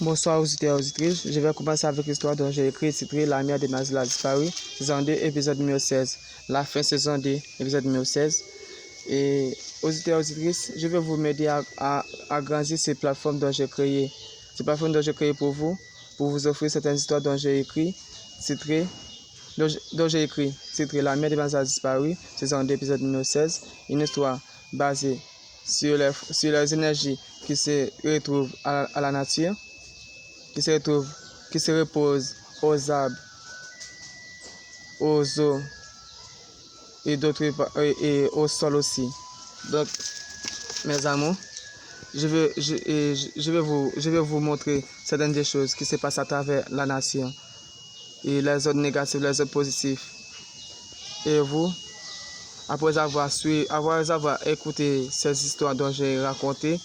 Bonsoir aux auditeurs et auditrices. Je vais commencer avec l'histoire dont j'ai écrit titré La mère de Mazila a disparu, saison 2, épisode numéro 16. La fin saison 2, épisode numéro 16. Et auditeurs et auditrices, je vais vous m'aider à agrandir ces plateformes dont j'ai créé. Ces plateformes dont j'ai créé pour vous offrir certaines histoires dont j'ai écrit, titré La mère de Mazila a disparu, saison 2, épisode numéro 16. Une histoire basée sur les énergies qui se retrouvent à la nature, qui se reposent aux arbres, aux eaux et au sol aussi. Donc, mes amours, je vais vous montrer certaines des choses qui se passent à travers la nation, et les zones négatives, les zones positives. Et vous, après avoir écouté ces histoires dont j'ai racontées,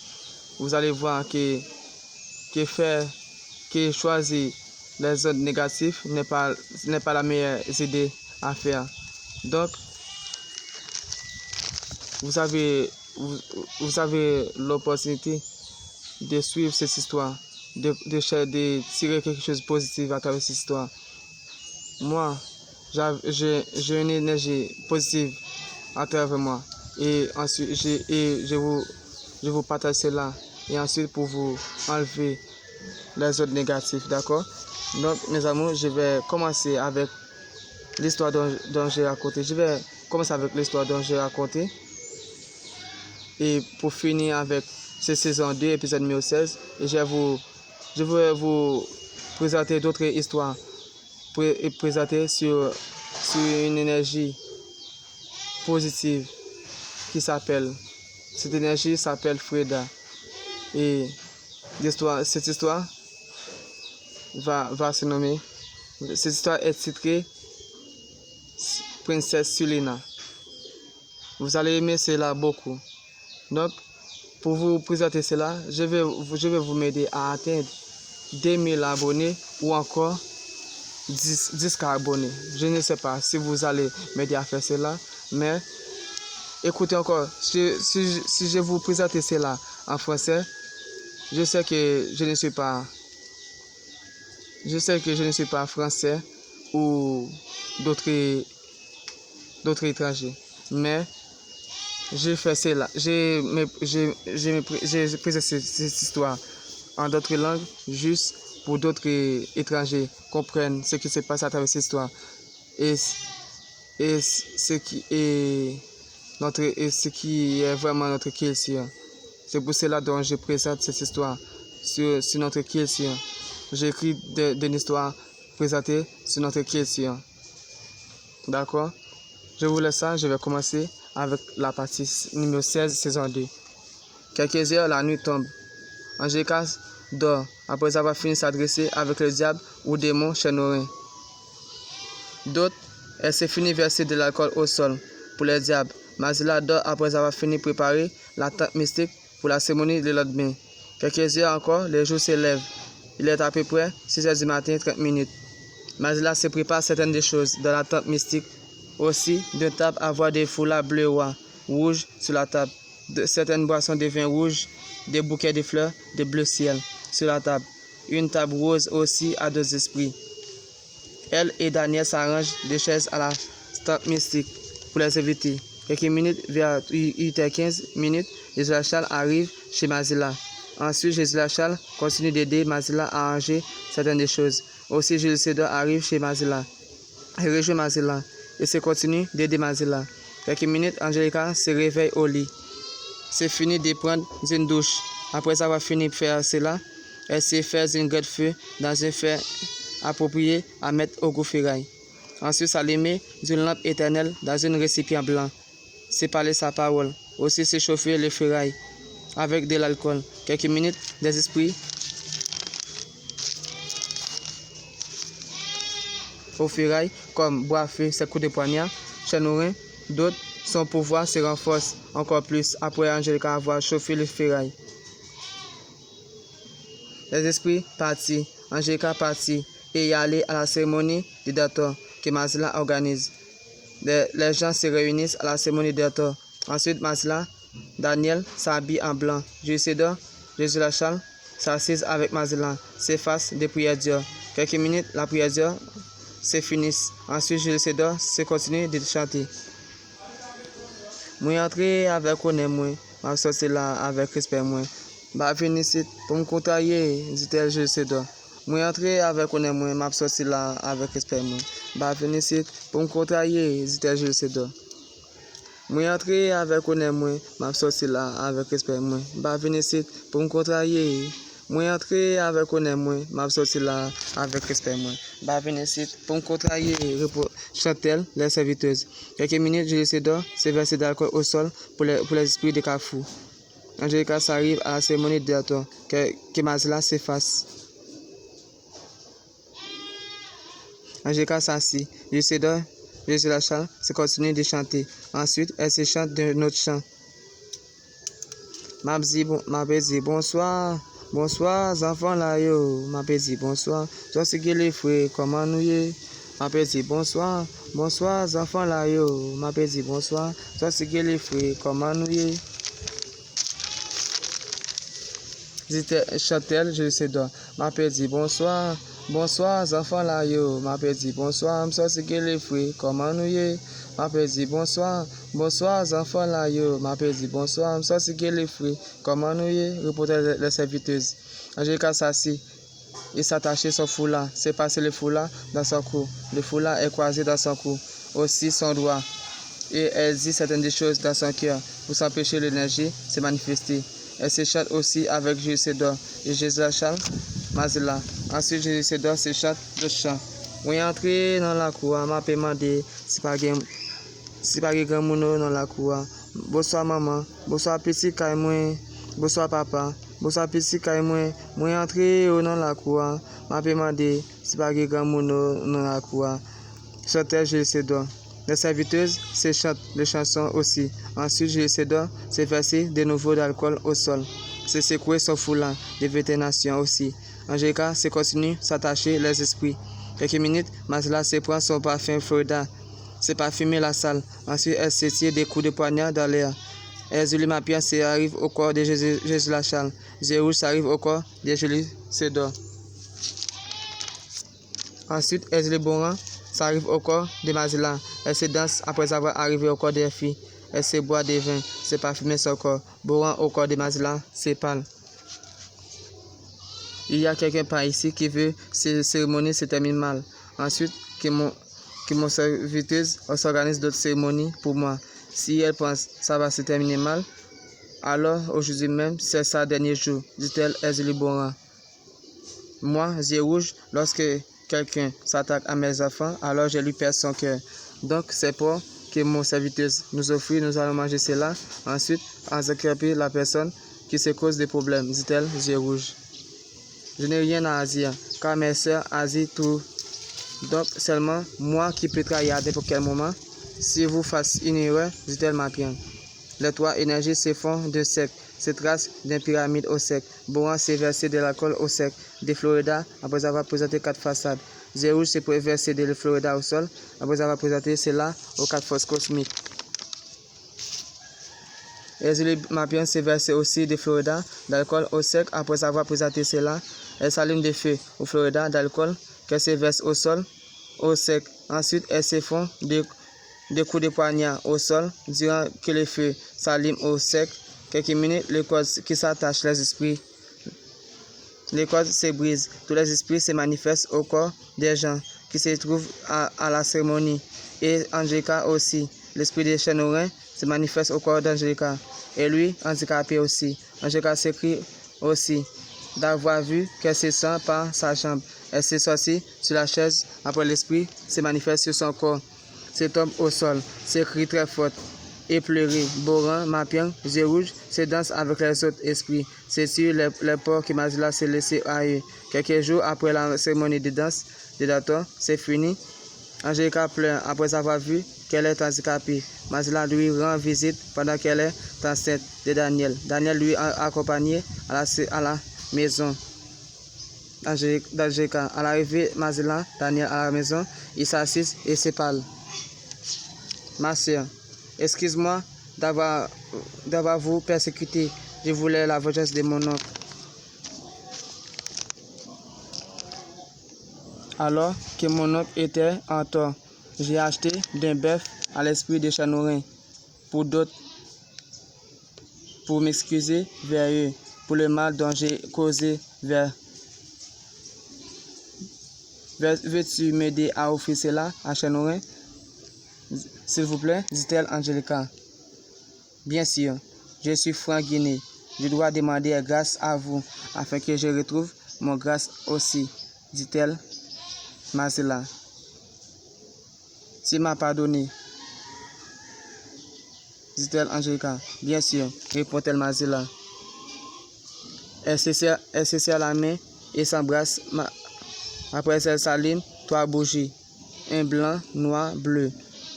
vous allez voir que choisir les zones négatives n'est pas la meilleure idée à faire. Donc, vous avez l'opportunité de suivre cette histoire, de tirer quelque chose de positif à travers cette histoire. Moi, j'ai une énergie positive à travers moi, et ensuite je vous partage cela, et ensuite pour vous enlever les autres négatifs, d'accord? Donc, mes amours, je vais commencer avec l'histoire dont j'ai raconté. Je vais commencer avec l'histoire dont j'ai raconté, et pour finir avec cette saison 2, épisode numéro 16, et je vais vous présenter d'autres histoires, présenter sur une énergie positive cette énergie s'appelle Freda. Et cette histoire va se nommer, cette histoire est titrée Princesse Sulina. Vous allez aimer cela beaucoup. Donc, pour vous présenter cela, je vais vous m'aider à atteindre 2000 abonnés ou encore 10 abonnés. Je ne sais pas si vous allez m'aider à faire cela, mais écoutez encore, si je vous présente cela en français, je sais que je ne suis pas français ou d'autres étrangers, mais j'ai fait cela, j'ai présenté cette histoire en d'autres langues juste pour d'autres étrangers comprennent ce qui se passe à travers cette histoire et ce qui est vraiment notre culture. C'est pour cela dont je présente cette histoire sur notre culture. J'ai écrit une histoire présentée sur notre culture. D'accord? Je vous laisse ça, je vais commencer avec la partie numéro 16, saison 2. Quelques heures, la nuit tombe. Angélica dort après avoir fini de s'adresser avec le diable ou démon chez Norin. D'autres, elle s'est fini verser de l'alcool au sol pour les diables. Mazila dort après avoir fini de préparer la tente mystique pour la cérémonie de lendemain. Quelques heures encore, le jour s'élève. Il est à peu près 6 h du matin, 30 minutes. Mazila se prépare certaines des choses dans la tente mystique. Aussi, d'une table à voir des foulards bleus rouges sur la table. Certaines boissons de vin rouge, des bouquets de fleurs, de bleu ciel sur la table. Une table rose aussi à 2 esprits. Elle et Daniel s'arrangent des chaises à la tente mystique pour les inviter. Quelques minutes, vers 8h15 minutes, Jésus Charles arrive chez Mazila. Ensuite, Jésus Charles continue d'aider Mazila à arranger certaines des choses. Aussi, Jules Cédar arrive chez Mazila. Il rejoint Mazila et se continue d'aider Mazila. Quelques minutes, Angélica se réveille au lit. C'est fini de prendre une douche. Après avoir fini de faire cela, elle se fait une grande feu dans un fer approprié à mettre au goufferail. Ensuite, s'allumer d'une lampe éternelle dans un récipient blanc. Séparer sa parole. Aussi s'échauffer le ferraille avec de l'alcool. Quelques minutes, des esprits au ferraille, comme Boisfeu, ses coups de poignard, chez Norin. D'autres, son pouvoir se renforce encore plus après Angélica avoir chauffé le ferraille. Les esprits partis, Angélica partit et y aller à la cérémonie de Dator que Mazila organise. Les gens se réunissent à la cérémonie de Dator. Ensuite, Mazila, Daniel s'habille en blanc. Jules Cédar, Jésus Lachal s'assise avec Mazila, s'efface des prières dures. Quelques minutes, la prière dure se finisse. Ensuite, Jules César se continue de chanter. Moi entré avec honneur moi, m'a sorti là avec respect moi. Bah venir ici pour me contrarier, dit-elle Jules César. Moi entré avec honneur moi, m'a sorti là avec respect moi. Bah venir ici pour me contrarier, dit-elle Jules César. Moi entré avec honneur moi, m'a sorti là avec respect moi. Bah venir ici pour me contrarier. Moi entré avec honneur moi, m'a sorti là avec respect moi. Bah venir ici pour me contrarier, chante-t-elle les serviteuses. Quelques minutes, Jules César s'est versé d'alcool au sol pour les esprits de Carrefour. Angélica s'arrive à la cérémonie de l'auteur, que Mazila s'efface. Angélica s'assit. Jules César se continue de chanter. Ensuite, elle se chante d'un autre chant. M'a dit bonsoir, bonsoir, enfants là yo. M'a dit bonsoir, toi c'est que les frères, comment nous y? M'a dit bonsoir, bonsoir, enfants là yo. M'a dit bonsoir, toi c'est que les frères, comment nous y? Chante-t-elle, je sais pas. M'a dit bonsoir, bonsoir, enfants là yo. M'a dit bonsoir, m'so c'est que les frères, comment nous y? M'a dit bonsoir, bonsoir, enfants là yo. M'a dit bonsoir, m'so c'est que les frères, comment nous y? Répondait les serviteuses. Angélica s'assit et s'attachait son foulard. C'est passé le foulard dans son cou. Le foulard est croisé dans son cou. Aussi son doigt. Et elle dit certaines choses dans son cœur pour s'empêcher l'énergie se manifester. Elle se chante aussi avec Jules César et Jésus Charles Mazila. Ensuite, Jules César se chante le chant. Moi entré dans la cour, m'a demandé si pas grand monde dans la cour. Bonsoir maman, bonsoir petit kay moi, bonsoir papa, bonsoir petit kay moi. Moi entré dans la cour, m'a demandé si pas grand monde dans la cour. Chantait Jules César. Les serviteuses se chantent les chansons aussi. Ensuite, Jules César s'est versé de nouveau d'alcool au sol. Se secouer son foulard de véténation aussi. Angélica se continue s'attacher les esprits. Quelques minutes, Mazila se prend son parfum Florida. Se parfumer la salle. Ensuite, elle se tire des coups de poignard dans l'air. Erzulie Mapian arrive au corps de Jésus Lachal. Zérouge arrive au corps de Jules César. Ensuite, Erzulie Boran s'arrive au corps de Mazila. Elle se danse après avoir arrivé au corps des filles. Elle se boit des vins, se parfumer son corps. Boran au corps de Mazila, se parle. Il y a quelqu'un par ici qui veut que cette cérémonie se termine mal. Ensuite, que mon serviteuse s'organise d'autres cérémonies pour moi. Si elle pense que ça va se terminer mal, alors aujourd'hui même, c'est sa dernier jour, dit-elle Erzulie Boran. Moi, yeux rouge, lorsque quelqu'un s'attaque à mes enfants, alors je lui perds son cœur. Donc, c'est pour que mon serviteuse nous offre, nous allons manger cela. Ensuite, en s'occuper la personne qui se cause des problèmes, dit-elle, yeux rouge. Je n'ai rien à dire, car mes soeurs asient tout. Donc, seulement moi qui peux travailler à n'importe quel moment. Si vous faites une erreur, dit-elle Mapian. Les trois énergies se font de sec, se tracent d'une pyramide au sec. Boran s'est versé de l'alcool au sec de Florida après avoir présenté 4 façades. Zérouge s'est versé de Florida au sol après avoir présenté cela aux 4 forces cosmiques. Erzulie Mapian s'est versé aussi de Florida d'alcool au sec après avoir présenté cela. Elle s'allume des feux au Florida d'alcool qu'elle se verse au sol au sec. Ensuite, elle se font des coups de poignard au sol durant que le feu s'allume au sec. Quelques minutes, les cordes qui s'attachent les esprits. Les cordes se brisent. Tous les esprits se manifestent au corps des gens qui se trouvent à la cérémonie. Et Angélica aussi. L'esprit des Chenourins se manifeste au corps d'Angélica. Et lui, handicapé aussi. Angélica s'écrie aussi d'avoir vu qu'elle se sent par sa jambe. Elle s'est sortie sur la chaise. Après, l'esprit se manifeste sur son corps. Se tombe au sol, s'écrie très fort et pleurer. Boran, Mapian, Zérouge se danse avec les autres esprits. C'est sur les porcs que Mazila s'est laissé à eux. Quelques jours après la cérémonie de danse de Dator, c'est fini. Angélica pleure après avoir vu qu'elle est handicapée. Mazila lui rend visite pendant qu'elle est enceinte de Daniel. Daniel lui a accompagné à la maison d'Angélica. À l'arrivée, Mazila, Daniel à la maison, ils s'assisent et se parlent. Ma sœur, excuse-moi d'avoir vous persécuté. Je voulais la vengeance de mon oncle. Alors que mon oncle était en tort, j'ai acheté d'un bœuf à l'esprit de Chanourin pour d'autres, pour m'excuser vers eux, pour le mal dont j'ai causé vers. Veux-tu m'aider à offrir cela à Chanourin, s'il vous plaît, dit-elle Angelica. Bien sûr, je suis franc Guinée. Je dois demander grâce à vous afin que je retrouve mon grâce aussi, dit-elle Mazela. Tu m'as pardonné, dit-elle Angelica. Bien sûr, répond-elle Mazela. Elle se serre la main et s'embrasse. Après, elle s'allume 3 bougies, un blanc, noir, bleu,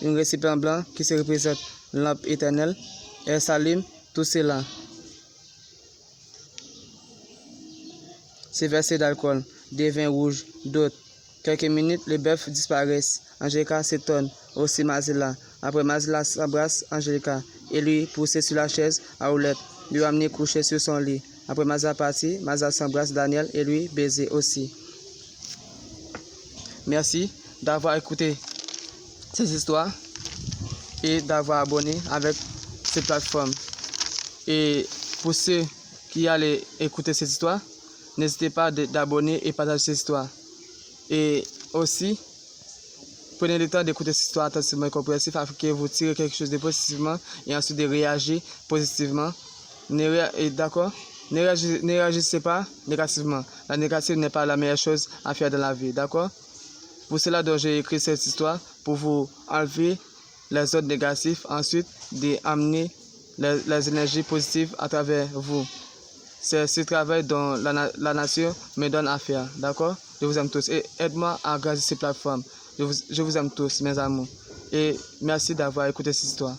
un récipient blanc qui se représente lampe éternelle. Elle s'allume tout cela. C'est versé d'alcool, des vins rouges, d'autres. Quelques minutes, les bœufs disparaissent. Angelica s'étonne, aussi Mazela. Après, Mazela s'embrasse Angelica et lui pousse sur la chaise à roulettes, lui amener coucher sur son lit. Après Mazela parti, Mazela s'embrasse Daniel et lui baiser aussi. Merci d'avoir écouté ces histoires et d'avoir abonné avec ces plateformes. Et pour ceux qui allaient écouter ces histoires, n'hésitez pas d'abonner et partager ces histoires. Et aussi, prenez le temps d'écouter ces histoires attentivement et compréhensivement afin que vous tirez quelque chose de positivement et ensuite de réagir positivement. D'accord? Ne réagissez pas négativement. La négative n'est pas la meilleure chose à faire dans la vie. D'accord? Pour cela, j'ai écrit cette histoire pour vous enlever les autres négatifs, ensuite d'amener les énergies positives à travers vous. C'est ce travail dont la nature me donne à faire. D'accord? Je vous aime tous et aide-moi à garder ces plateformes. Je vous aime tous, mes amours. Et merci d'avoir écouté cette histoire.